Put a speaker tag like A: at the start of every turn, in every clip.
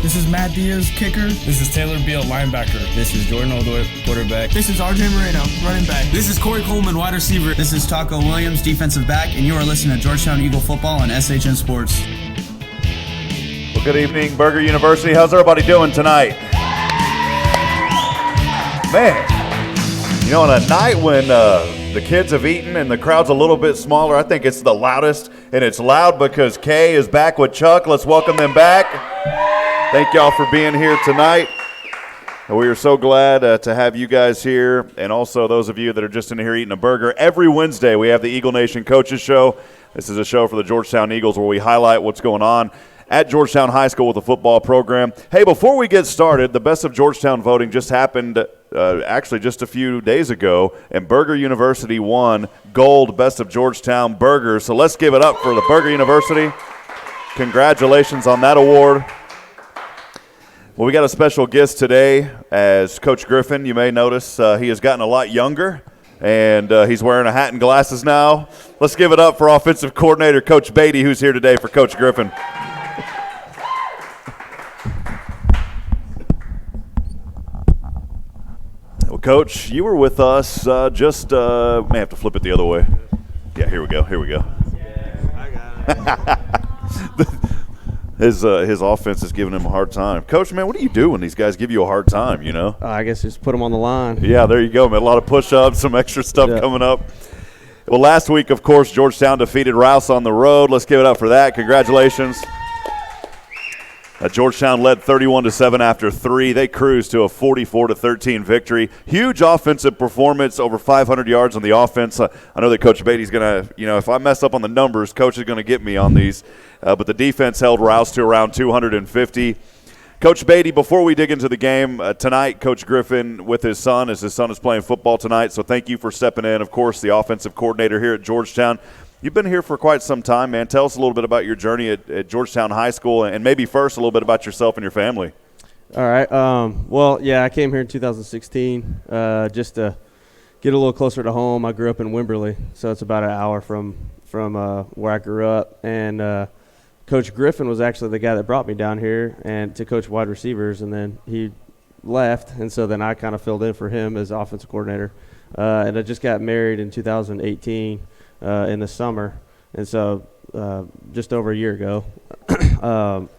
A: This is Matt Diaz, kicker.
B: This is Taylor Beal, linebacker.
C: This is Jordan Oldor, quarterback.
A: This is RJ Moreno, running back.
D: This is Corey Coleman, wide receiver.
E: This is Taco Williams, defensive back, and you are listening to Georgetown Eagle Football on SHN Sports.
F: Well, good evening, Burger University. How's everybody doing tonight? Man, you know, on a night when the kids have eaten and the crowd's a little bit smaller, I think it's the loudest, and it's loud because Kay is back with Chuck. Let's welcome them back. Thank y'all for being here tonight. We are so glad to have you guys here, and also those of you that are just in here eating a burger. Every Wednesday we have the Eagle Nation Coaches Show. This is a show for the Georgetown Eagles where we highlight what's going on at Georgetown High School with the football program. Hey, before we get started, the Best of Georgetown voting just happened actually just a few days ago, and Burger University won Gold Best of Georgetown Burgers. So let's give it up for the Burger University. Congratulations on that award. Well, we got a special guest today as Coach Griffin. You may notice he has gotten a lot younger, and he's wearing a hat and glasses now. Let's give it up for offensive coordinator Coach Beatty, who's here today for Coach Griffin. Well, Coach, you were with us may have to flip it the other way. Yeah, here we go.
D: Yeah, I got it.
F: His offense is giving him a hard time. Coach, man, what do you do when these guys give you a hard time, you know?
G: I guess just put them on the line.
F: Yeah, there you go, man. A lot of push-ups, some extra stuff coming up. Well, last week, of course, Georgetown defeated Rouse on the road. Let's give it up for that. Congratulations. Georgetown led 31-7 after 3. They cruised to a 44-13 victory. Huge offensive performance, over 500 yards on the offense. I know that Coach Beatty's going to, if I mess up on the numbers, Coach is going to get me on these. But the defense held Rouse to around 250. Coach Beatty, before we dig into the game tonight, Coach Griffin with his son, as his son is playing football tonight, so thank you for stepping in. Of course, the offensive coordinator here at Georgetown. You've been here for quite some time, man. Tell us a little bit about your journey at Georgetown High School, and maybe first a little bit about yourself and your family.
G: All right. I came here in 2016 just to get a little closer to home. I grew up in Wimberley, so it's about an hour from where I grew up. And Coach Griffin was actually the guy that brought me down here and to coach wide receivers, and then he left, and so then I kind of filled in for him as offensive coordinator. And I just got married in 2018. In the summer, and so just over a year ago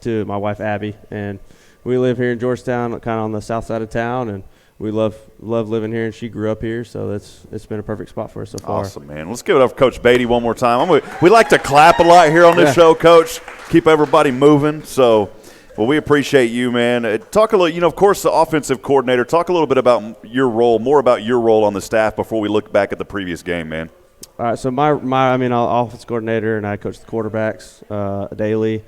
G: to my wife Abby, and we live here in Georgetown, kind of on the south side of town, and we love living here, and she grew up here, so it's been a perfect spot for us so far.
F: Awesome, man. Let's give it up for Coach Beatty one more time. We like to clap a lot here on this show, Coach. Keep everybody moving. So, well, we appreciate you, man. Talk a little, of course, the offensive coordinator. Talk a little bit about your role, more about your role on the staff before we look back at the previous game, man.
G: All right, so my offense coordinator, and I coach the quarterbacks daily,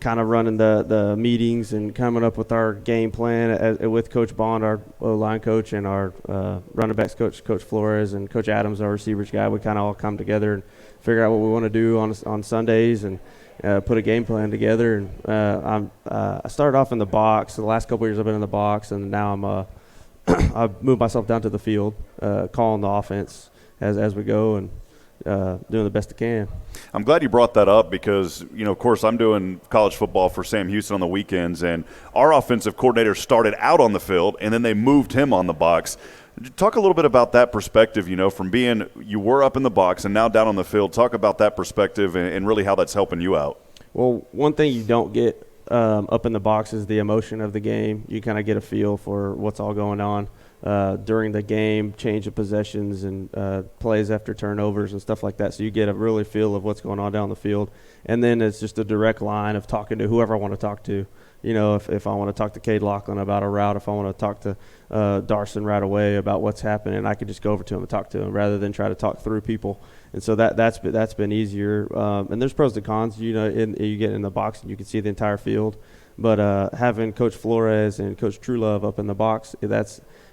G: kind of running the meetings and coming up with our game plan with Coach Bond, our O-line coach, and our running backs coach, Coach Flores, and Coach Adams, our receivers guy. We kind of all come together and figure out what we want to do on Sundays and put a game plan together. And I started off in the box. The last couple of years I've been in the box, and now I've moved myself down to the field, calling the offense as we go and doing the best I can.
F: I'm glad you brought that up because, of course, I'm doing college football for Sam Houston on the weekends, and our offensive coordinator started out on the field, and then they moved him on the box. Talk a little bit about that perspective, from being you were up in the box and now down on the field. Talk about that perspective and really how that's helping you out.
G: Well, one thing you don't get up in the box is the emotion of the game. You kind of get a feel for what's all going on during the game, change of possessions and plays after turnovers and stuff like that. So you get a really feel of what's going on down the field. And then it's just a direct line of talking to whoever I want to talk to. If I want to talk to Cade Lachlan about a route, if I want to talk to Darson right away about what's happening, I can just go over to him and talk to him rather than try to talk through people. And so that's been easier. And there's pros and cons. You get in the box and you can see the entire field. But having Coach Flores and Coach Truelove up in the box,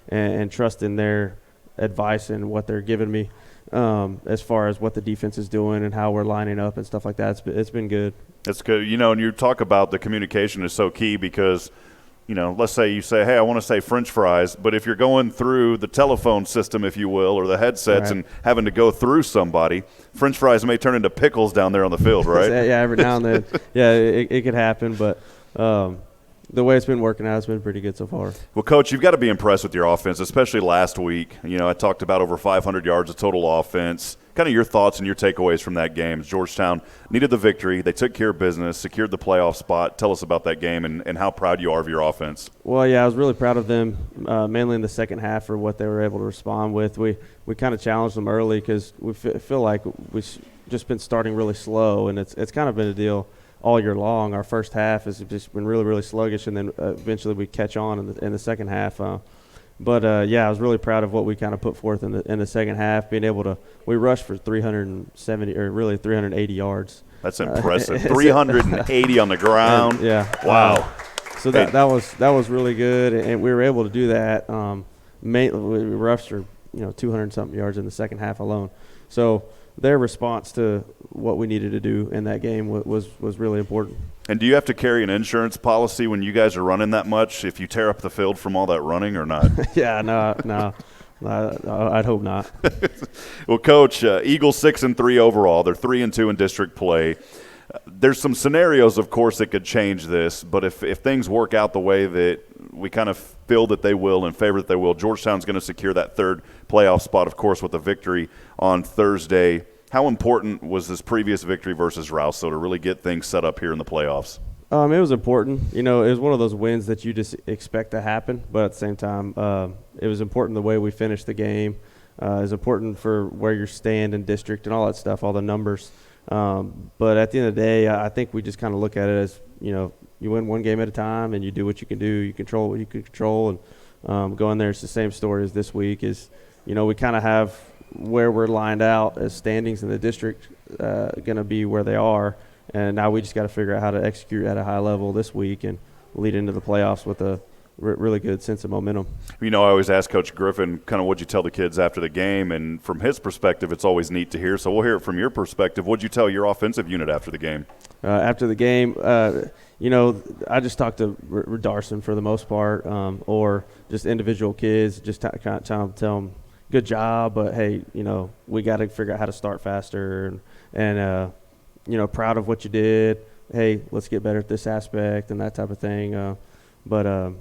G: and trusting their advice and what they're giving me as far as what the defense is doing and how we're lining up and stuff like that. It's been good.
F: It's good. And you talk about the communication is so key because, let's say you say, hey, I want to say French fries, but if you're going through the telephone system, if you will, or the headsets and having to go through somebody, French fries may turn into pickles down there on the field, right?
G: Yeah, every now and then. Yeah, it could happen, but the way it's been working out, it's been pretty good so far.
F: Well, Coach, you've got to be impressed with your offense, especially last week. I talked about over 500 yards of total offense. Kind of your thoughts and your takeaways from that game. Georgetown needed the victory. They took care of business, secured the playoff spot. Tell us about that game and how proud you are of your offense.
G: Well, yeah, I was really proud of them, mainly in the second half for what they were able to respond with. We kind of challenged them early because we feel like we've just been starting really slow, and it's kind of been a deal all year long. Our first half has just been really, really sluggish, and then eventually we catch on in the second half. But I was really proud of what we kind of put forth in the second half, being able to – we rushed for 380 yards.
F: That's impressive. 380 on the ground.
G: And, yeah.
F: Wow.
G: So that was really good, and we were able to do that. We rushed for 200-something yards in the second half alone. So their response to what we needed to do in that game was really important.
F: And do you have to carry an insurance policy when you guys are running that much if you tear up the field from all that running or not?
G: Yeah, no. I'd hope not.
F: Well, Coach, Eagles 6-3 overall. They're 3-2 in district play. There's some scenarios, of course, that could change this, but if things work out the way that we kind of feel that they will and favor that they will, Georgetown's going to secure that third playoff spot, of course, with a victory on Thursday. How important was this previous victory versus Rouse to really get things set up here in the playoffs?
G: It was important. It was one of those wins that you just expect to happen, but at the same time, it was important the way we finished the game. It was important for where you stand in district and all that stuff, all the numbers. But at the end of the day, I think we just kind of look at it as, you win one game at a time and you do what you can do. You control what you can control. And go in there, it's the same story as this week is, we kind of have where we're lined out as standings in the district going to be where they are. And now we just got to figure out how to execute at a high level this week and lead into the playoffs with a really good sense of momentum.
F: I always ask Coach Griffin kind of what'd you tell the kids after the game, and from his perspective, it's always neat to hear. So we'll hear it from your perspective. What'd you tell your offensive unit after the game?
G: After the game, I just talked to Darson for the most part, or just individual kids, just kind of tell them, good job, but hey, we got to figure out how to start faster and proud of what you did. Hey, let's get better at this aspect and that type of thing. But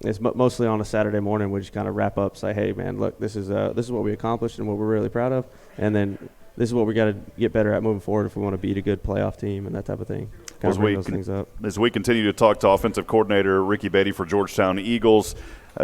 G: it's mostly on a Saturday morning. We just kind of wrap up, say, hey, man, look, this is what we accomplished and what we're really proud of, and then this is what we got to get better at moving forward if we want to beat a good playoff team and that type of thing. Kind of bring those things up.
F: As we continue to talk to offensive coordinator Ricky Beatty for Georgetown Eagles,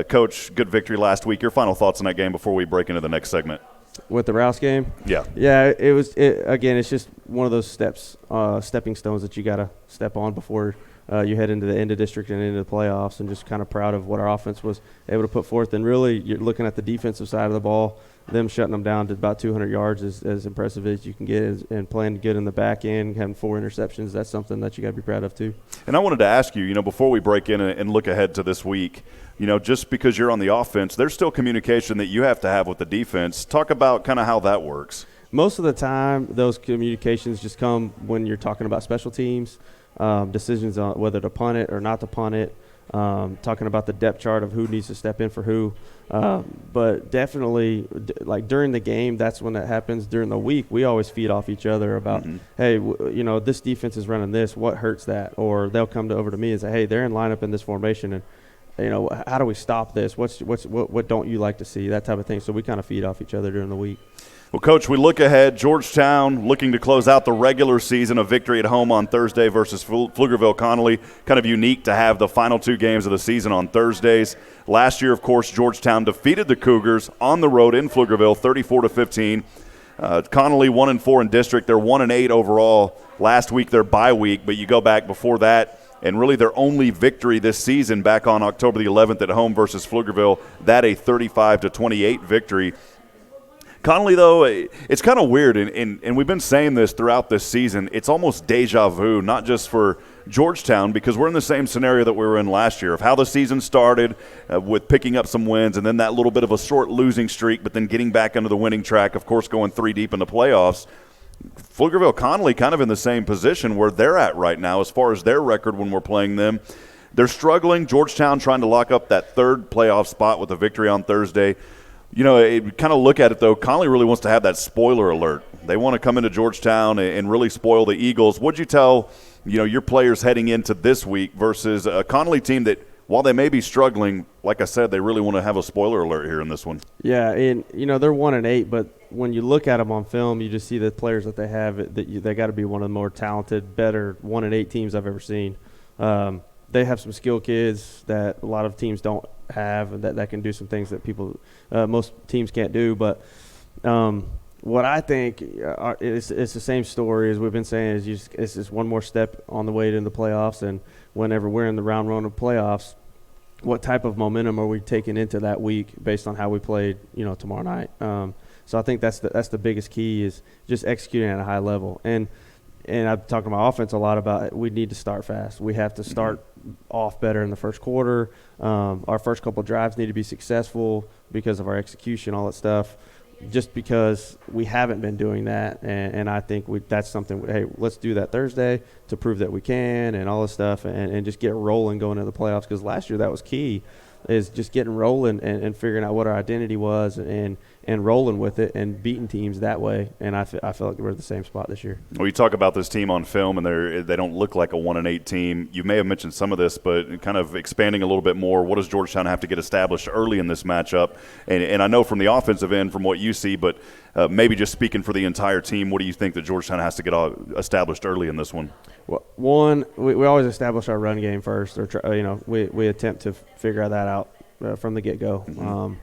F: Coach, good victory last week. Your final thoughts on that game before we break into the next segment?
G: With the Rouse game?
F: Yeah.
G: Yeah, again, it's just one of those stepping stones that you got to step on before you head into the end of district and into the playoffs, and just kind of proud of what our offense was able to put forth. And really, you're looking at the defensive side of the ball, them shutting them down to about 200 yards is as impressive as you can get, and playing good in the back end, having 4 interceptions. That's something that you got to be proud of too. And
F: I wanted to ask you, before we break in and look ahead to this week, just because you're on the offense, there's still communication that you have to have with the defense. Talk about kind of how that works.
G: Most of the time, those communications just come when you're talking about special teams, decisions on whether to punt it or not to punt it, talking about the depth chart of who needs to step in for who. But definitely, like during the game, that's when that happens. During the week, we always feed off each other about, hey, this defense is running this. What hurts that? Or they'll come over to me and say, hey, they're in lineup in this formation, and how do we stop this? What don't you like to see? That type of thing. So we kind of feed off each other during the week.
F: Well, Coach, we look ahead. Georgetown looking to close out the regular season, a victory at home on Thursday versus Pflugerville-Connolly. Kind of unique to have the final 2 games of the season on Thursdays. Last year, of course, Georgetown defeated the Cougars on the road in Pflugerville, 34-15. Connolly 1-4 in district. They're 1-8 overall. Last week, their bye week, but you go back before that, and really their only victory this season back on October the 11th at home versus Pflugerville, that a 35-28 victory. Connolly, though, it's kind of weird, and we've been saying this throughout this season. It's almost deja vu, not just for Georgetown, because we're in the same scenario that we were in last year of how the season started with picking up some wins and then that little bit of a short losing streak, but then getting back into the winning track, of course, going 3 deep in the playoffs. Pflugerville-Connolly kind of in the same position where they're at right now as far as their record when we're playing them. They're struggling. Georgetown trying to lock up that 3rd playoff spot with a victory on Thursday. kind of look at it, though, Connolly really wants to have that spoiler alert. They want to come into Georgetown and really spoil the Eagles. What'd you tell, your players heading into this week versus a Connolly team that, while they may be struggling, like I said, they really want to have a spoiler alert here in this one?
G: Yeah, and, they're 1-8, but when you look at them on film, you just see the players that they have, they got to be one of the more talented, better 1-8 teams I've ever seen. They have some skilled kids that a lot of teams don't have, and that can do some things that most teams can't do. But what I think it's the same story as we've been saying is it's just one more step on the way to the playoffs. And whenever we're in the round one of playoffs, what type of momentum are we taking into that week based on how we played, tomorrow night? So I think that's the biggest key is just executing at a high level. And I've talked to my offense a lot about we need to start fast. We have to start off better in the first quarter. Our first couple drives need to be successful because of our execution, all that stuff, just because we haven't been doing that. And I think that's something, hey, let's do that Thursday to prove that we can and all this stuff and just get rolling going into the playoffs, because last year that was key, is just getting rolling and figuring out what our identity was and rolling with it and beating teams that way. And I feel like we're at the same spot this year.
F: Well, you talk about this team on film, and they don't look like a 1-8 team. You may have mentioned some of this, but kind of expanding a little bit more, what does Georgetown have to get established early in this matchup? And I know from the offensive end, from what you see, but maybe just speaking for the entire team, what do you think that Georgetown has to get established early in this one?
G: Well, one, we always establish our run game first, or we attempt to figure that out from the get-go,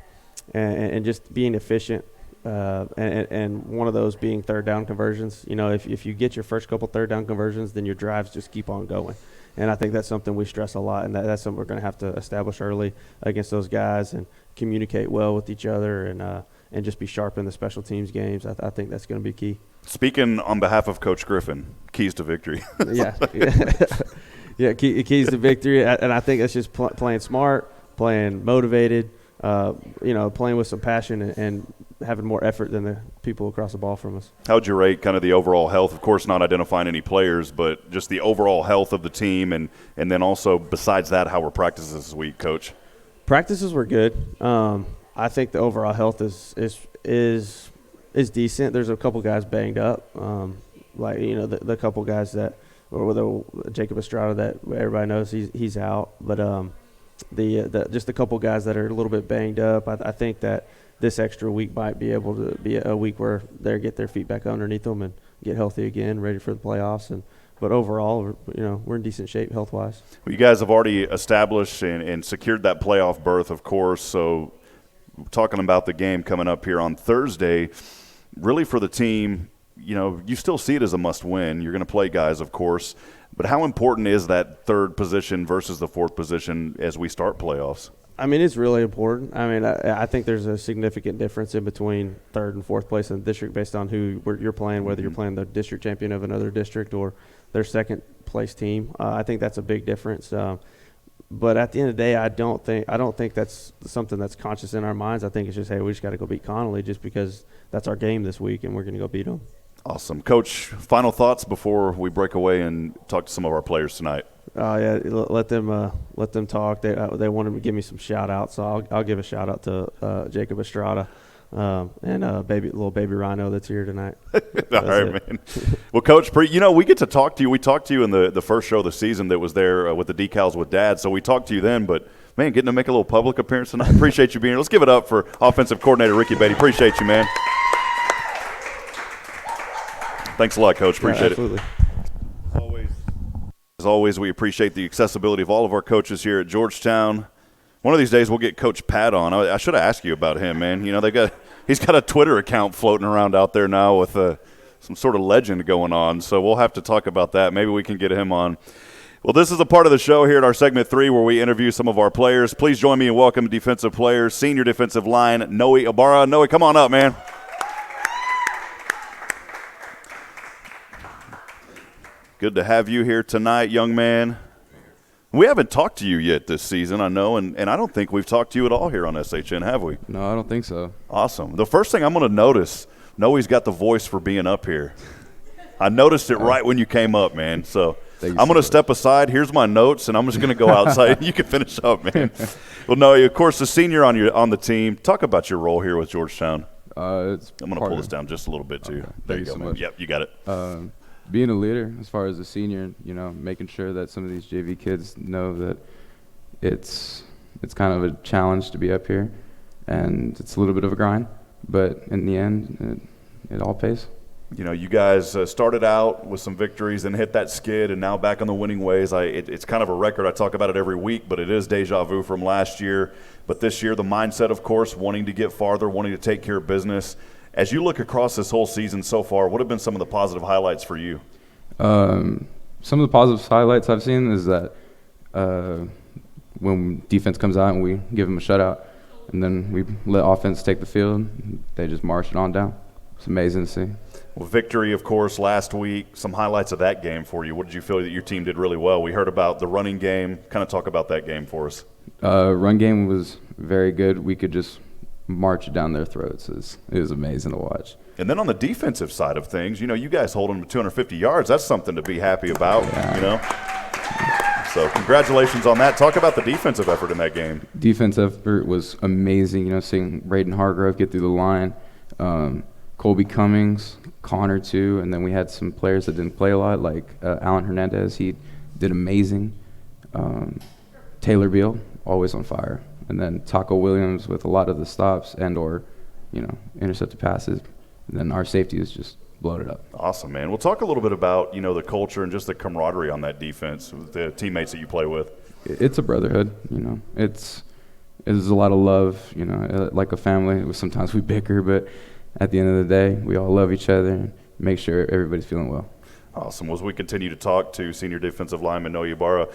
G: and just being efficient, and one of those being third down conversions. If you get your first couple third down conversions, then your drives just keep on going. And I think that's something we stress a lot, and that's something we're going to have to establish early against those guys and communicate well with each other and just be sharp in the special teams games. I think that's going to be key.
F: Speaking on behalf of Coach Griffin, keys to victory.
G: Yeah. Yeah, keys to victory. And I think that's just playing smart, playing motivated, playing with some passion and having more effort than the people across the ball from us.
F: How would you rate kind of the overall health? Of course, not identifying any players, but just the overall health of the team, and then also besides that, how were practices this week, Coach?
G: Practices were good. I think the overall health is decent. There's a couple guys banged up, the couple guys that, or the Jacob Estrada that everybody knows he's out, but just a couple guys that are a little bit banged up. I think that this extra week might be able to be a week where they get their feet back underneath them and get healthy again, ready for the playoffs. But overall, we're in decent shape health-wise. Well,
F: you guys have already established and secured that playoff berth, of course. So talking about the game coming up here on Thursday, really for the team, you still see it as a must-win. You're going to play guys, of course. But how important is that third position versus the fourth position as we start playoffs?
G: I mean, it's really important. I mean, I think there's a significant difference in between third and fourth place in the district based on who you're playing, whether you're playing the district champion of another district or their second place team. I think that's a big difference. But at the end of the day, I don't think that's something that's conscious in our minds. I think it's just, hey, we just got to go beat Connolly just because that's our game this week and we're going to go beat them.
F: Awesome. Coach, final thoughts before we break away and talk to some of our players tonight.
G: Yeah, let them talk. They wanted to give me some shout outs, so I'll give a shout out to Jacob Estrada and little baby Rhino that's here tonight.
F: All right, man. Well, Coach, we get to talk to you. We talked to you in the first show of the season that was there with the decals with Dad, so we talked to you then. But man, getting to make a little public appearance tonight. Appreciate you being here. Let's give it up for offensive coordinator Ricky Beatty. Appreciate you, man. Thanks a lot, Coach. Appreciate
G: it.
F: As always, we appreciate the accessibility of all of our coaches here at Georgetown. One of these days, we'll get Coach Pat on. I should have asked you about him, man. He's got a Twitter account floating around out there now with some sort of legend going on. So we'll have to talk about that. Maybe we can get him on. Well, this is a part of the show here at our segment 3 where we interview some of our players. Please join me in welcoming defensive players, senior defensive line, Noe Ibarra. Noe, come on up, man. Good to have you here tonight, young man. We haven't talked to you yet this season, I know, and I don't think we've talked to you at all here on SHN, have we?
H: No, I don't think so.
F: Awesome. The first thing I'm going to notice, Noe's got the voice for being up here. I noticed it right when you came up, man. So I'm going to step aside. Here's my notes, and I'm just going to go outside. You can finish up, man. Well, no, of course, the senior on the team. Talk about your role here with Georgetown. I'm going to pull this down just a little bit, too.
H: Okay.
F: There you go,
H: so
F: man.
H: much.
F: Yep, you got it.
H: Being a leader as far as a senior, making sure that some of these JV kids know that it's kind of a challenge to be up here, and it's a little bit of a grind, but in the end, it all pays.
F: You guys started out with some victories and hit that skid, and now back on the winning ways. It's kind of a record. I talk about it every week, but it is deja vu from last year. But this year, the mindset, of course, wanting to get farther, wanting to take care of business. As you look across this whole season so far, what have been some of the positive highlights for you?
H: Some of the positive highlights I've seen is that when defense comes out and we give them a shutout, and then we let offense take the field, they just march it on down. It's amazing to see.
F: Well, victory, of course, last week. Some highlights of that game for you. What did you feel that your team did really well? We heard about the running game. Kind of talk about that game for us.
H: Run game was very good. We could just march down their throats. It was amazing to watch.
F: And then on the defensive side of things, you guys holding them to 250 yards. That's something to be happy about, So congratulations on that. Talk about the defensive effort in that game.
H: Defense effort was amazing. Seeing Braden Hargrove get through the line, Colby Cummings, Connor too, and then we had some players that didn't play a lot, like Alan Hernandez. He did amazing. Taylor Beal, always on fire. And then Taco Williams with a lot of the stops and or, intercepted passes. And then our safety is just blowed it up. Awesome, man. We'll talk a little bit about, the culture and just the camaraderie on that defense with the teammates that you play with. It's a brotherhood, It's a lot of love, like a family. Sometimes we bicker, but at the end of the day, we all love each other and make sure everybody's feeling well. Awesome. Well, as we continue to talk to senior defensive lineman Noah Ibarra,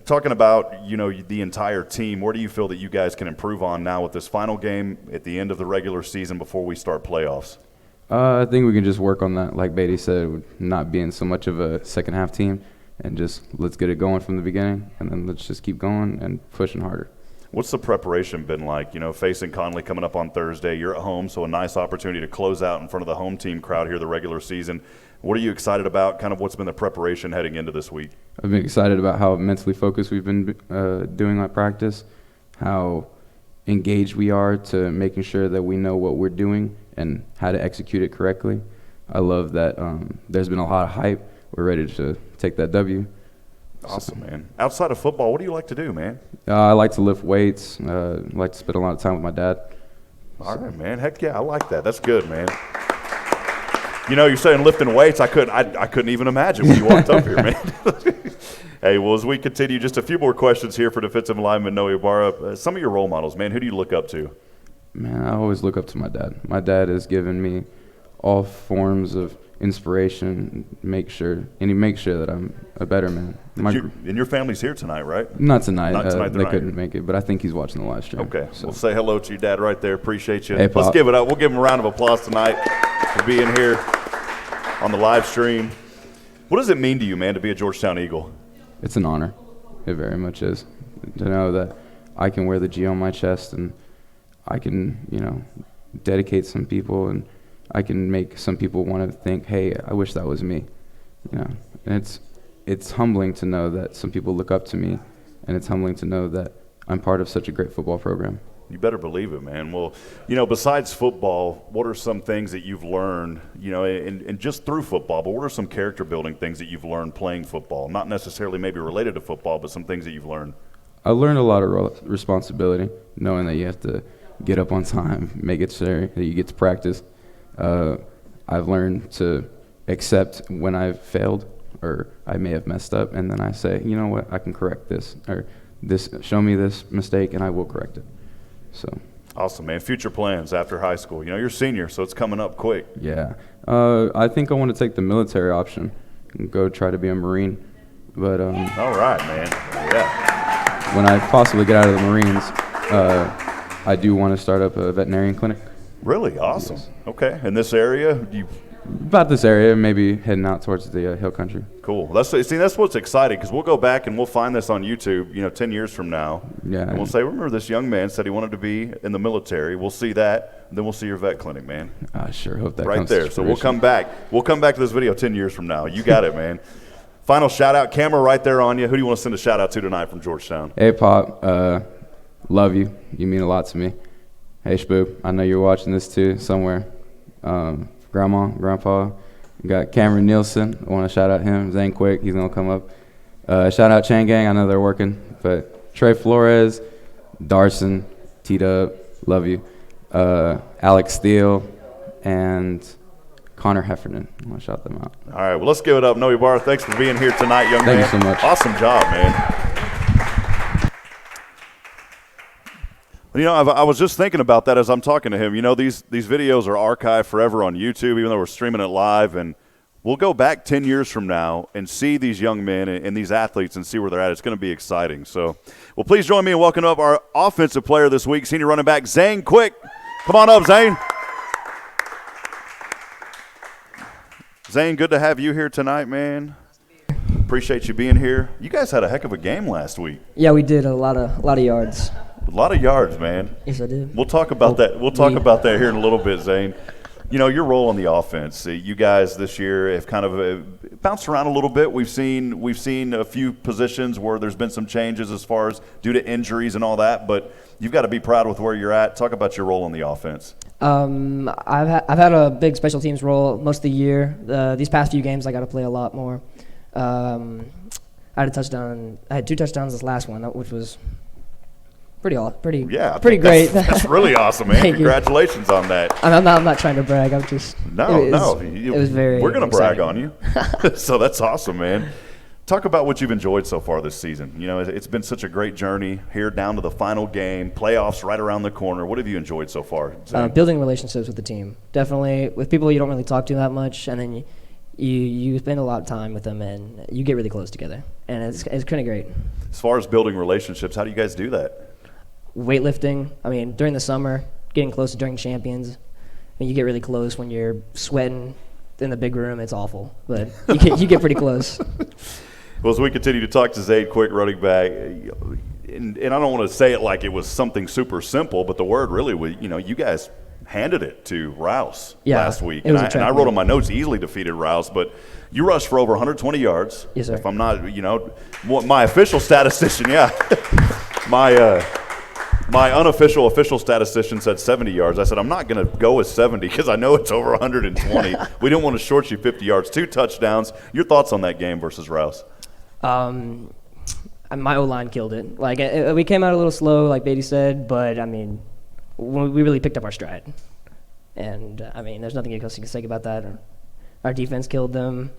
H: talking about, the entire team, where do you feel that you guys can improve on now with this final game at the end of the regular season before we start playoffs? I think we can just work on that, like Beatty said, with not being so much of a second-half team, and just let's get it going from the beginning, and then let's just keep going and pushing harder. What's the preparation been like? Facing Conley coming up on Thursday, you're at home, so a nice opportunity to close out in front of the home team crowd here the regular season. What are you excited about? Kind of what's been the preparation heading into this week? I've been excited about how mentally focused we've been doing at practice, how engaged we are to making sure that we know what we're doing and how to execute it correctly. I love that there's been a lot of hype. We're ready to take that W. Awesome, man. Outside of football, what do you like to do, man? I like to lift weights. I like to spend a lot of time with my dad. All right, man. Heck yeah, I like that. That's good, man. You're saying lifting weights. I couldn't even imagine when you walked up here, man. Hey, well, as we continue, just a few more questions here for defensive lineman Noah Ibarra. Some of your role models, man. Who do you look up to? Man, I always look up to my dad. My dad has given me all forms of inspiration, he makes sure that I'm a better man. And your family's here tonight, right? Not tonight. They couldn't make it, but I think he's watching the live stream. Okay. So. We'll say hello to your dad right there. Appreciate you. Hey, let's give it up. We'll give him a round of applause tonight for being here on the live stream. What does it mean to you, man, to be a Georgetown Eagle? It's an honor. It very much is. To know that I can wear the G on my chest and I can, dedicate some people and I can make some people want to think, hey, I wish that was me. And it's humbling to know that some people look up to me, and it's humbling to know that I'm part of such a great football program. You better believe it, man. Well, besides football, what are some things that you've learned, and just through football, but what are some character building things that you've learned playing football? Not necessarily maybe related to football, but some things that you've learned. I learned a lot of responsibility, knowing that you have to get up on time, make it sure that you get to practice. I've learned to accept when I've failed or I may have messed up, and then I say, you know what, I can correct this, or this. Show me this mistake, and I will correct it. So awesome, man. Future plans after high school. You're a senior, so it's coming up quick. Yeah, I think I want to take the military option and go try to be a Marine. But all right, man. Yeah. When I possibly get out of the Marines, I do want to start up a veterinarian clinic. Really? Awesome. Yes. Okay. In this area? About this area, maybe heading out towards the hill country. Cool. That's what's exciting, because we'll go back and we'll find this on YouTube, 10 years from now. Yeah. And we'll say, remember this young man said he wanted to be in the military. We'll see that, and then we'll see your vet clinic, man. I sure hope that comes right there. So we'll come back. We'll come back to this video 10 years from now. You got it, man.
F: Final shout-out. Camera right there on you. Who do you want to send a shout-out to tonight from Georgetown?
H: Hey, Pop. Love you. You mean a lot to me. Hey, Shboop. I know you're watching this too somewhere. Grandma, Grandpa. We got Cameron Nielsen. I want to shout out him. Zane Quick. He's going to come up. Shout out Chain Gang. I know they're working. But Trey Flores, Darson, T-Dub. Love you. Alex Steele, and Connor Heffernan. I want to shout them out.
F: All right, well, let's give it up. Noe Barr, thanks for being here tonight, young man.
H: Thank you so much.
F: Awesome job, man. Well, I was just thinking about that as I'm talking to him. These videos are archived forever on YouTube, even though we're streaming it live, and we'll go back 10 years from now and see these young men and these athletes and see where they're at. It's going to be exciting. So, well, please join me in welcoming up our offensive player this week, senior running back Zane Quick. Come on up, Zane. Zane, good to have you here tonight, man. Appreciate you being here. You guys had a heck of a game last week.
I: Yeah, we did a lot of yards.
F: A lot of yards, man.
I: Yes, I did.
F: We'll talk about that. We'll talk about that here in a little bit, Zane. Your role on the offense. You guys this year have kind of bounced around a little bit. We've seen a few positions where there's been some changes as far as due to injuries and all that. But you've got to be proud with where you're at. Talk about your role on the offense.
I: I've had a big special teams role most of the year. These past few games, I got to play a lot more. I had a touchdown. I had 2 touchdowns this last one, which was pretty great.
F: That's really awesome, man.
I: Thank
F: Congratulations on that.
I: I'm not trying to brag. I'm just
F: It
I: was very.
F: We're gonna brag
I: exciting.
F: on you. So that's awesome, man. Talk about what you've enjoyed so far this season. It's been such a great journey here down to the final game, playoffs right around the corner. What have you enjoyed so far?
I: Building relationships with the team, definitely with people you don't really talk to that much, and then you spend a lot of time with them, and you get really close together, and it's kind of great.
F: As far as building relationships, how do you guys do that?
I: Weightlifting. I mean, during the summer, getting close to during champions. You get really close when you're sweating in the big room. It's awful, but you get pretty close.
F: Well, as we continue to talk to Zane Quick, running back, and I don't want to say it like it was something super simple, but the word really was, you guys handed it to Rouse last week. And I wrote on my notes, easily defeated Rouse, but you rushed for over 120 yards.
I: Yes, sir.
F: If I'm not, my official statistician, my unofficial official statistician said 70 yards. I said, I'm not going to go with 70 because I know it's over 120. We didn't want to short you 50 yards, 2 touchdowns. Your thoughts on that game versus Rouse?
I: My O-line killed it. We came out a little slow, like Beatty said, but, we really picked up our stride. And, there's nothing else you can say about that. Our defense killed them.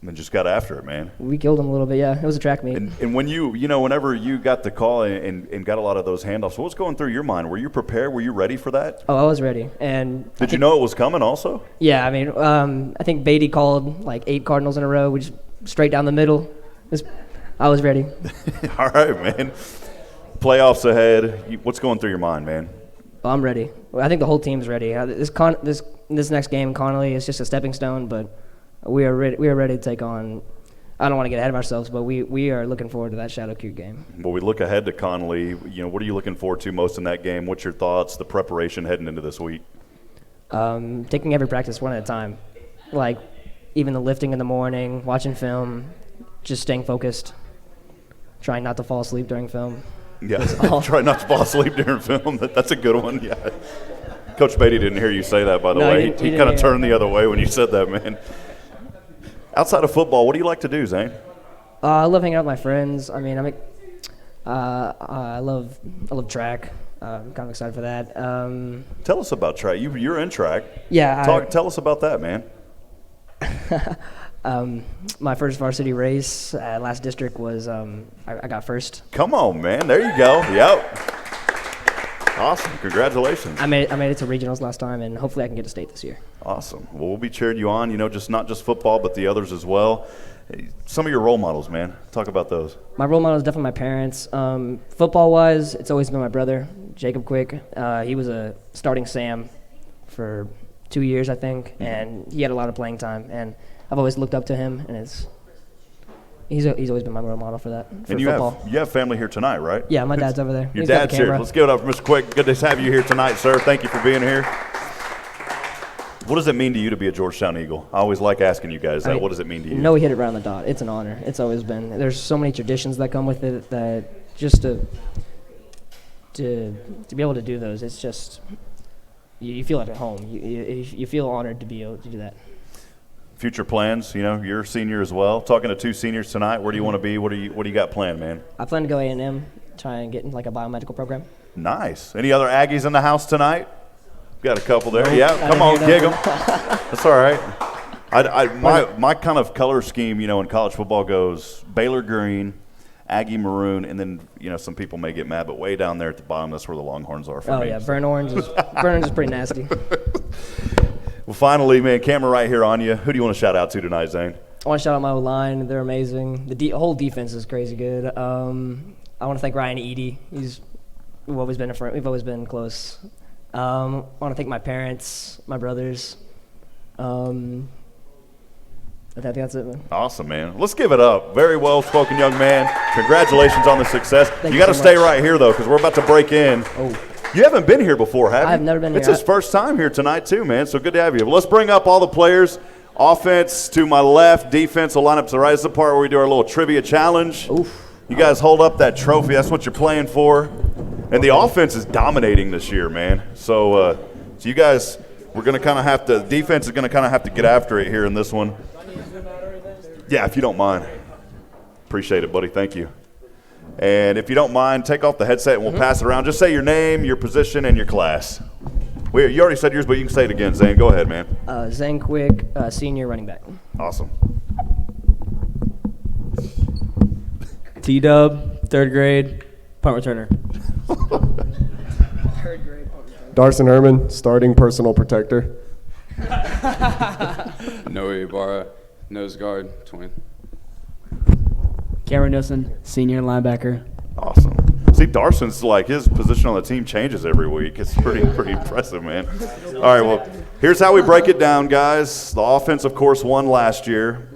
F: And just got after it, man.
I: We killed them a little bit, yeah. It was a track meet.
F: And when whenever you got the call and got a lot of those handoffs, what was going through your mind? Were you prepared? Were you ready for that?
I: Oh, I was ready. And
F: did you know it was coming also?
I: Yeah, I think Beatty called 8 Cardinals in a row, which straight down the middle. I was ready.
F: All right, man. Playoffs ahead. What's going through your mind, man?
I: I'm ready. I think the whole team's ready. This next game, Connolly, is just a stepping stone, but we are ready to take on. I don't want to get ahead of ourselves, but we are looking forward to that Shadow Creek game.
F: Well, we look ahead to Connolly. What are you looking forward to most in that game? What's your thoughts, the preparation heading into this week?
I: Taking every practice one at a time. Even the lifting in the morning, watching film, just staying focused, trying not to fall asleep during film.
F: Yeah, try not to fall asleep during film. That's a good one, yeah. Coach Beatty didn't hear you say that, by the way. He kind of turned the other way when you said that, man. Outside of football, what do you like to do, Zane?
I: I love hanging out with my friends. I love track. I'm kind of excited for that.
F: Tell us about track. You're in track.
I: Yeah.
F: Tell us about that, man.
I: My first varsity race at last district was I got first.
F: Come on, man. There you go. Yep. Awesome. Congratulations.
I: I made it to regionals last time, and hopefully I can get to state this year.
F: Awesome. Well, we'll be cheering you on, not just football, but the others as well. Some of your role models, man. Talk about those.
I: My role model is definitely my parents. Football-wise, it's always been my brother, Jacob Quick. He was a starting Sam for 2 years, I think, and he had a lot of playing time. And I've always looked up to him, and he's always been my role model for that. For football.
F: You have family here tonight, right?
I: Yeah, my dad's over there.
F: Your dad's here. Let's give it up for Mr. Quick. Good to have you here tonight, sir. Thank you for being here. What does it mean to you to be a Georgetown Eagle? I always like asking you guys that. What does it mean to you?
I: No, we hit it right on the dot. It's an honor. It's always been. There's so many traditions that come with it that just to be able to do those, it's just you feel like at home. You feel honored to be able to do that.
F: Future plans, you're a senior as well. Talking to 2 seniors tonight. Where do you want to be? What do you got planned, man?
I: I plan to go A&M, try and get in like a biomedical program.
F: Nice. Any other Aggies in the house tonight? Got a couple there. Yeah, come on, gig them. That's all right. My kind of color scheme, in college football goes Baylor green, Aggie maroon, and then some people may get mad, but way down there at the bottom, that's where the Longhorns are for me.
I: Oh yeah, burnt orange is pretty nasty.
F: Well, finally, man, camera right here on you. Who do you want to shout out to tonight, Zane?
I: I want to shout out my O-line. They're amazing. The whole defense is crazy good. I want to thank Ryan Eady. We've always been a friend. We've always been close. I want to thank my parents, my brothers. I think that's it, man.
F: Awesome, man. Let's give it up. Very well-spoken young man. Congratulations on the success. You got to stay right here, though, because we're about to break in.
I: Oh.
F: You haven't been here before, have you?
I: I've never been here.
F: It's his first time here tonight, too, man, so good to have you. Well, let's bring up all the players. Offense to my left, defense will line up to the right. This is the part where we do our little trivia challenge.
I: Oof.
F: You guys hold up that trophy. That's what you're playing for. And the offense is dominating this year, man. So you guys, we're going to kind of have to – defense is going to kind of have to get after it here in this one. Yeah, if you don't mind. Appreciate it, buddy. Thank you. And if you don't mind, take off the headset and we'll pass it around. Just say your name, your position, and your class. You already said yours, but you can say it again, Zane. Go ahead, man.
I: Zane Quick, senior running back.
F: Awesome.
J: T-Dub, 3rd grade, punt returner.
K: Darson Herman, starting personal protector.
H: Noe Ibarra, nose guard, 20.
J: Cameron Nielsen, senior linebacker.
F: Awesome. See, Darson's like his position on the team changes every week. It's pretty impressive, man. All right, well, here's how we break it down, guys. The offense, of course, won last year.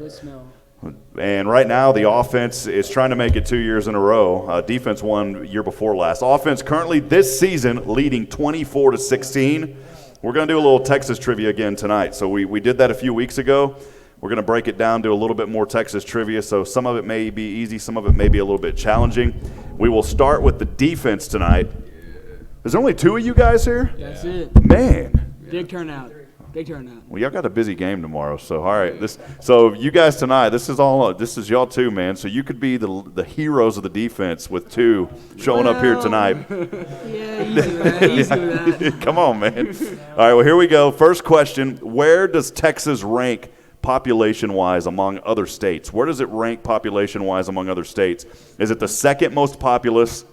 F: And right now, the offense is trying to make it 2 years in a row. Defense won year before last. Offense currently this season leading 24-16. We're going to do a little Texas trivia again tonight. So we did that a few weeks ago. We're going to break it down to a little bit more Texas trivia. So some of it may be easy, some of it may be a little bit challenging. We will start with the defense tonight. Is there only 2 of you guys here?
J: That's it.
F: Man.
J: Big turnout.
F: Well, y'all got a busy game tomorrow, so all right. So you guys tonight, this is y'all too, man. So you could be the heroes of the defense with 2 showing up here tonight.
J: Yeah, easy with that.
F: Come on, man. All right, well, here we go. First question: where does Texas rank population-wise among other states? Where does it rank population-wise among other states? Is it the second most populous,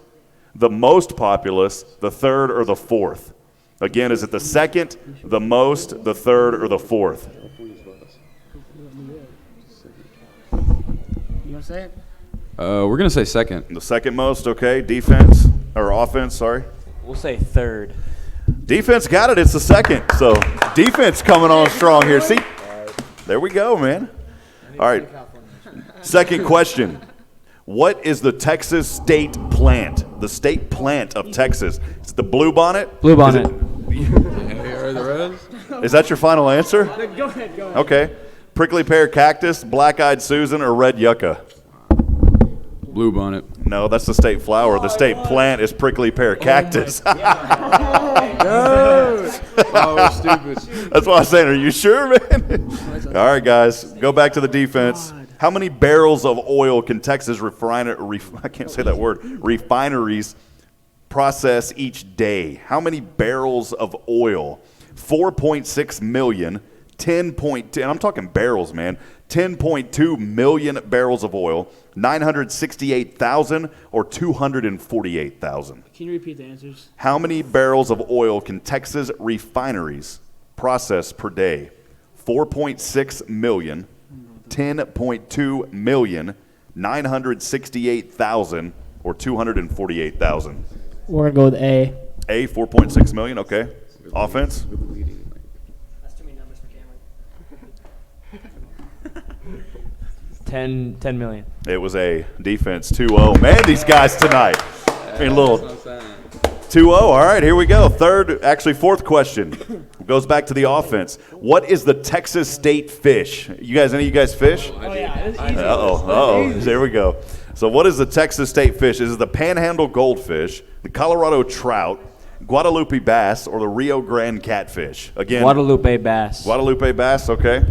F: the most populous, the third, or the fourth? Again, is it the second, the most, the third, or the fourth?
J: You want to say it?
H: We're going to say second.
F: The second most, okay. Defense, or offense, sorry.
J: We'll say third.
F: Defense got it. It's the second. So defense coming on strong here. See, there we go, man. All right. Second question. What is the Texas state plant? The state plant of Texas. It's the Bluebonnet?
J: Bluebonnet.
F: Is that your final answer?
J: Go ahead.
F: Okay. Prickly pear cactus, black-eyed Susan, or red yucca?
H: Bluebonnet.
F: No, that's the state flower. The state plant is prickly pear cactus.
H: Oh, we're stupid.
F: That's why I'm saying, are you sure, man? All right, guys, go back to the defense. How many barrels of oil can Texas refineries process each day? How many barrels of oil? 4.6 million, 10.2, and I'm talking barrels, man, 10.2 million barrels of oil, 968,000, or 248,000.
J: Can you repeat the answers?
F: How many barrels of oil can Texas refineries process per day? 4.6 million, 10.2 million, 968,000, or 248,000.
J: We're going to go with A.
F: A, 4.6 million, okay. Offense?
I: That's too many numbers for Cameron.
J: 10 million.
F: It was A. Defense 2-0. Man, these guys tonight. I mean, a little 2-0. All right, here we go. Fourth question. Goes back to the offense. What is the Texas State fish? Any of you guys fish?
J: Oh, yeah. This is easy.
F: Uh-oh. There we go. So what is the Texas State fish? Is it the Panhandle goldfish, the Colorado trout, Guadalupe bass, or the Rio Grande catfish? Again,
J: Guadalupe bass.
F: Guadalupe bass, okay.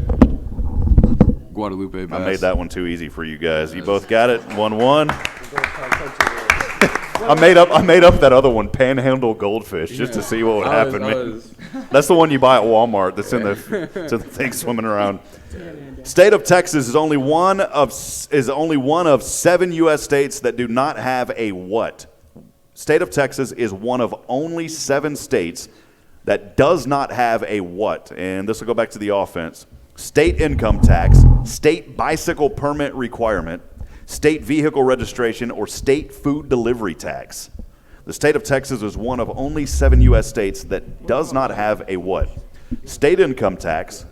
H: Guadalupe bass.
F: I made that one too easy for you guys. You both got it. 1-1. I made up that other one, Panhandle goldfish, just to see what would happen. That's the one you buy at Walmart. That's in the thing swimming around. State of Texas is only one of 7 U.S. states that do not have a what? State of Texas is one of only 7 states that does not have a what? And this will go back to the offense. State income tax, state bicycle permit requirement, state vehicle registration, or state food delivery tax. The state of Texas is one of only 7 U.S. states that does not have a what? State income tax,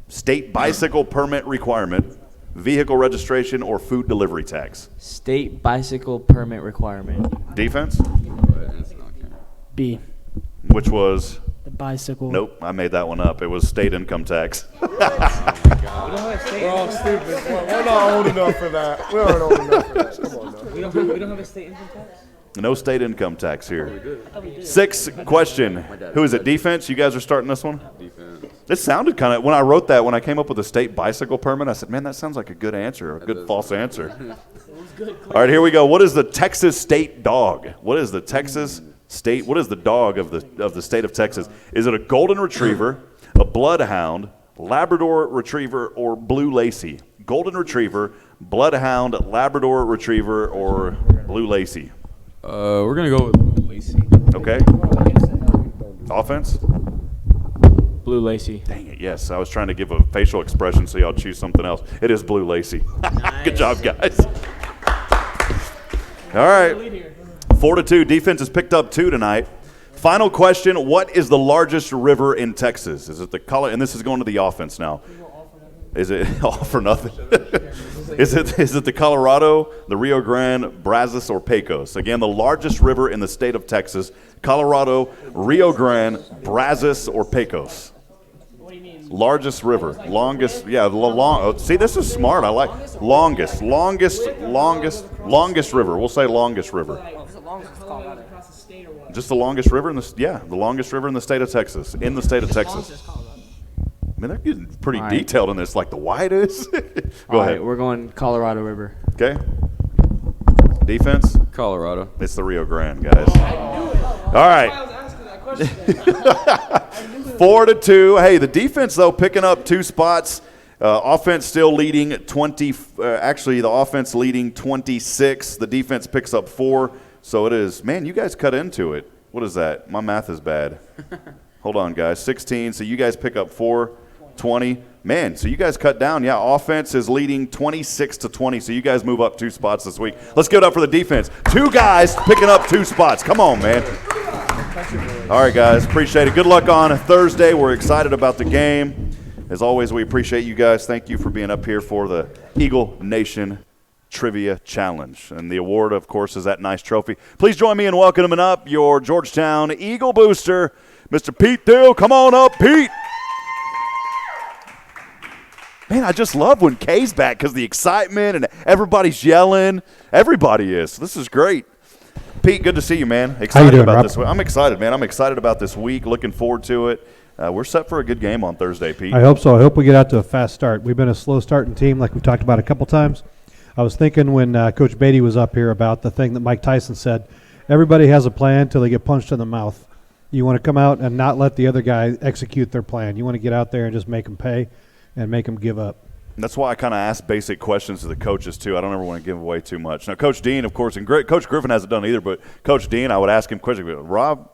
F: state bicycle permit requirement, vehicle registration, or food delivery tax.
J: State bicycle permit requirement.
F: Defense?
J: B.
F: Which was?
J: The bicycle.
F: Nope, I made that one up. It was state income tax.
K: We're all stupid. We're not old enough for that. We aren't old enough for that. Come on now.
J: We don't have a state income tax?
F: No state income tax here. 6th question. Who is it? Defense? You guys are starting this one?
H: Defense.
F: It sounded kind of, when I wrote that, when I came up with a state bicycle permit, I said, man, that sounds like a good answer, a good false answer. All right, here we go. What is the Texas state dog? What is the Texas state? What is the dog of the state of Texas? Is it a golden retriever, a bloodhound, Labrador retriever, or blue lacy? Golden retriever, bloodhound, Labrador retriever, or blue lacy?
H: We're gonna go with Blue Lacy.
F: Okay. Offense?
J: Blue lacy.
F: Dang it, yes. I was trying to give a facial expression so y'all choose something else. It is blue lacy. Good job, guys. All right. 4-2. Defense has picked up 2 tonight. Final question. What is the largest river in Texas? Is it the Colorado? And this is going to the offense now. Is it all for nothing? Is it the Colorado, the Rio Grande, Brazos, or Pecos? Again, the largest river in the state of Texas: Colorado, Rio Grande, Brazos, or Pecos? Largest river, longest. Yeah, see, this is smart. I like longest river. We'll say longest river. Just the longest river in the longest river in the state of Texas. In the state of Texas. I mean, they're getting pretty detailed in this, like the widest. Go ahead.
J: We're going Colorado River.
F: Okay. Defense?
H: Colorado.
F: It's the Rio Grande, guys. All right. 4-2. Hey, the defense, though, picking up 2 spots. Offense still leading 20. Actually, the offense leading 26. The defense picks up 4. So it is, man, you guys cut into it. What is that? My math is bad. Hold on, guys. 16. So you guys pick up 4. 20. Man, so you guys cut down. Yeah, offense is leading 26-20, so you guys move up 2 spots this week. Let's give it up for the defense. 2 guys picking up 2 spots. Come on, man. All right, guys, appreciate it. Good luck on Thursday. We're excited about the game. As always, we appreciate you guys. Thank you for being up here for the Eagle Nation Trivia Challenge. And the award, of course, is that nice trophy. Please join me in welcoming up your Georgetown Eagle booster, Mr. Pete Dill. Come on up, Pete. Man, I just love when Kay's back because the excitement and everybody's yelling. Everybody is. This is great. Pete, good to see you, man. Excited
L: How you doing,
F: about
L: Rob?
F: this week. I'm excited, man. I'm excited about this week. Looking forward to it. We're set for a good game on Thursday, Pete.
L: I hope so. I hope we get out to a fast start. We've been a slow starting team like we've talked about a couple times. I was thinking when Coach Beatty was up here about the thing that Mike Tyson said, everybody has a plan until they get punched in the mouth. You want to come out and not let the other guy execute their plan. You want to get out there and just make them pay and make them give up.
F: And that's why I kind of ask basic questions to the coaches, too. I don't ever want to give away too much. Now, Coach Dean, of course, and Coach Griffin hasn't done either, but Coach Dean, I would ask him questions. Rob,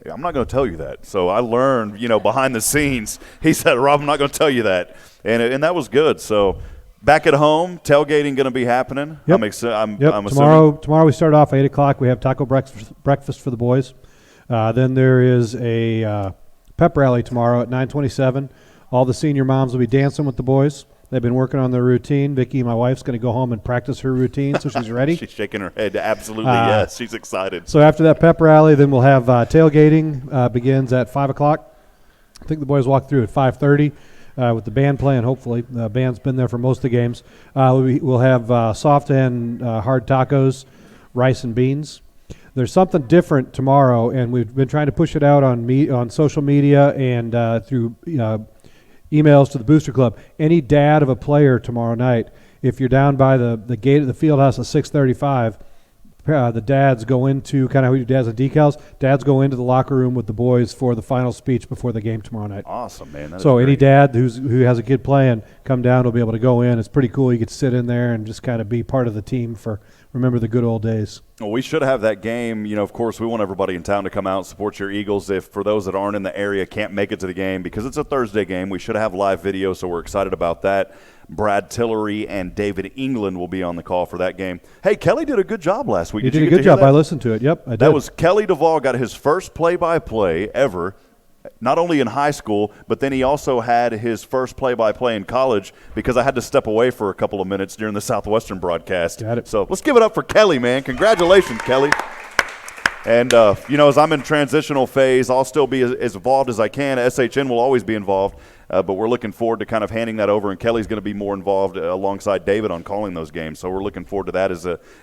F: I'm not going to tell you that. So I learned, behind the scenes. He said, Rob, I'm not going to tell you that. And that was good. So back at home, tailgating going to be happening.
L: Yep.
F: I'm assuming.
L: Tomorrow we start off 8 o'clock. We have taco breakfast for the boys. Then there is a pep rally tomorrow at 9:27. All the senior moms will be dancing with the boys. They've been working on their routine. Vicky, my wife's going to go home and practice her routine, so she's ready.
F: She's shaking her head. Absolutely, yes. She's excited.
L: So after that pep rally, then we'll have tailgating begins at 5 o'clock. I think the boys walk through at 5:30 with the band playing, hopefully. The band's been there for most of the games. We'll have soft and hard tacos, rice and beans. There's something different tomorrow, and we've been trying to push it out on social media and through emails to the Booster Club. Any dad of a player tomorrow night, if you're down by the gate of the field house at 6:35, the dads go into, kind of how you do dads and decals, dads go into the locker room with the boys for the final speech before the game tomorrow night.
F: Awesome, man.
L: So any dad who has a kid playing, come down, will be able to go in. It's pretty cool. You get to sit in there and just kind of be part of the team for remember the good old days.
F: Well, we should have that game. You know, of course, we want everybody in town to come out and support your Eagles. If for those that aren't in the area, can't make it to the game, because it's a Thursday game, we should have live video, so we're excited about that. Brad Tillery and David England will be on the call for that game. Hey, Kelly did a good job last week.
L: He did a good job. I listened to it. Yep, I did.
F: That was Kelly Duvall got his first play-by-play ever, not only in high school, but then he also had his first play-by-play in college, because I had to step away for a couple of minutes during the Southwestern broadcast.
L: Got it.
F: So let's give it up for Kelly, man. Congratulations, Kelly. And, you know, as I'm in transitional phase, I'll still be as involved as I can. SHN will always be involved, but we're looking forward to kind of handing that over, and Kelly's going to be more involved alongside David on calling those games. So we're looking forward to that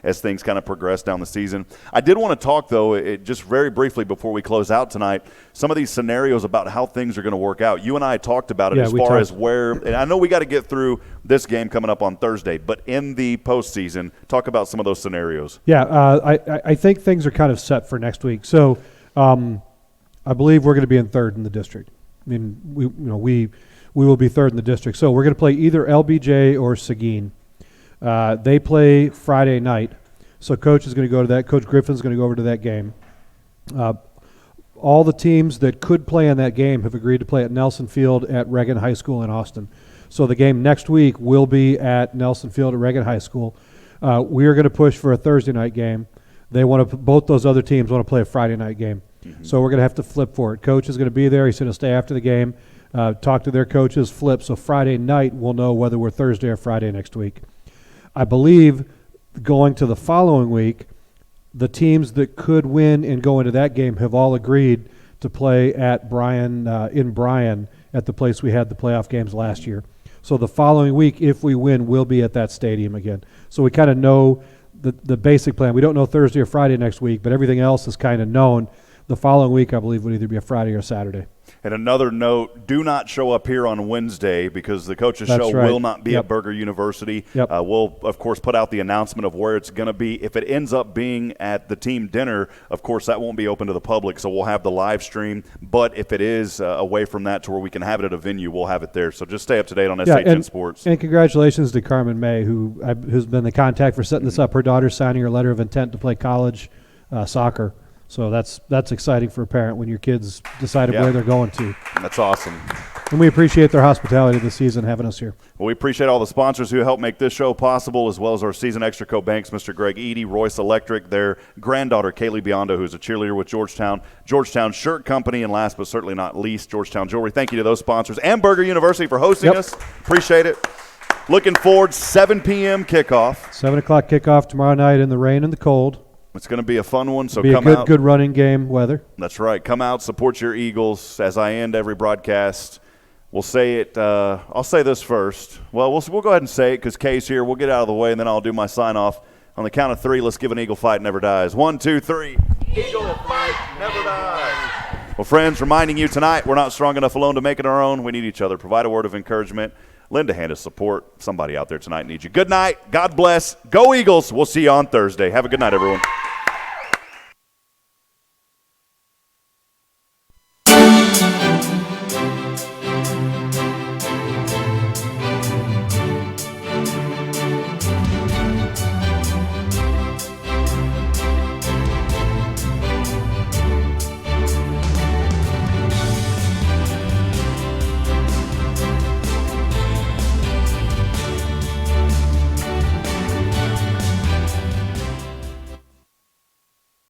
F: as things kind of progress down the season. I did want to talk, though, just very briefly before we close out tonight, some of these scenarios about how things are going to work out. You and I talked about it as far as where – and I know we got to get through this game coming up on Thursday, but in the postseason, talk about some of those scenarios.
L: Yeah, I think things are kind of set for next week. So I believe we're going to be in third in the district. I mean, we will be third in the district. So we're going to play either LBJ or Seguin. They play Friday night. So Coach is going to go to that. Coach Griffin's going to go over to that game. All the teams that could play in that game have agreed to play at Nelson Field at Reagan High School in Austin. So the game next week will be at Nelson Field at Reagan High School. We are going to push for a Thursday night game. They want to. Both those other teams want to play a Friday night game. Mm-hmm. So we're going to have to flip for it. Coach is going to be there. He's going to stay after the game, talk to their coaches, flip. So Friday night we'll know whether we're Thursday or Friday next week. I believe going to the following week, the teams that could win and go into that game have all agreed to play at Bryan in Bryan at the place we had the playoff games last year. So the following week, if we win, we'll be at that stadium again. So we kind of know the basic plan. We don't know Thursday or Friday next week, but everything else is kind of known. The following week, I believe, would either be a Friday or Saturday.
F: And another note, do not show up here on Wednesday, because the coaches' show will not be at Berger University.
L: Yep.
F: We'll, of course, put out the announcement of where it's going to be. If it ends up being at the team dinner, of course, that won't be open to the public, so we'll have the live stream. But if it is away from that to where we can have it at a venue, we'll have it there. So just stay up to date on SHN Sports.
L: And congratulations to Carmen May, who's been the contact for setting this up. Her daughter's signing her letter of intent to play college soccer. So that's exciting for a parent when your kids decided where they're going to.
F: That's awesome.
L: And we appreciate their hospitality this season, having us here.
F: Well, we appreciate all the sponsors who help make this show possible, as well as our season extra co-banks, Mr. Greg Eady, Royce Electric, their granddaughter, Kaylee Biondo, who's a cheerleader with Georgetown Shirt Company, and last but certainly not least, Georgetown Jewelry. Thank you to those sponsors, and Berger University for hosting us. Appreciate it. Looking forward, 7 p.m. kickoff.
L: 7 o'clock kickoff tomorrow night in the rain and the cold.
F: It's going to be a fun one, so
L: come out. Good running game weather.
F: That's right. Come out, support your Eagles. As I end every broadcast, we'll say it. I'll say this first. Well, we'll go ahead and say it because Kay's here. We'll get out of the way, and then I'll do my sign-off. On the count of 3, let's give an Eagle fight never dies. 1, 2, 3. Eagle fight never dies. Well, friends, reminding you tonight, we're not strong enough alone to make it our own. We need each other. Provide a word of encouragement. Lend a hand of support. Somebody out there tonight needs you. Good night. God bless. Go Eagles. We'll see you on Thursday. Have a good night, everyone.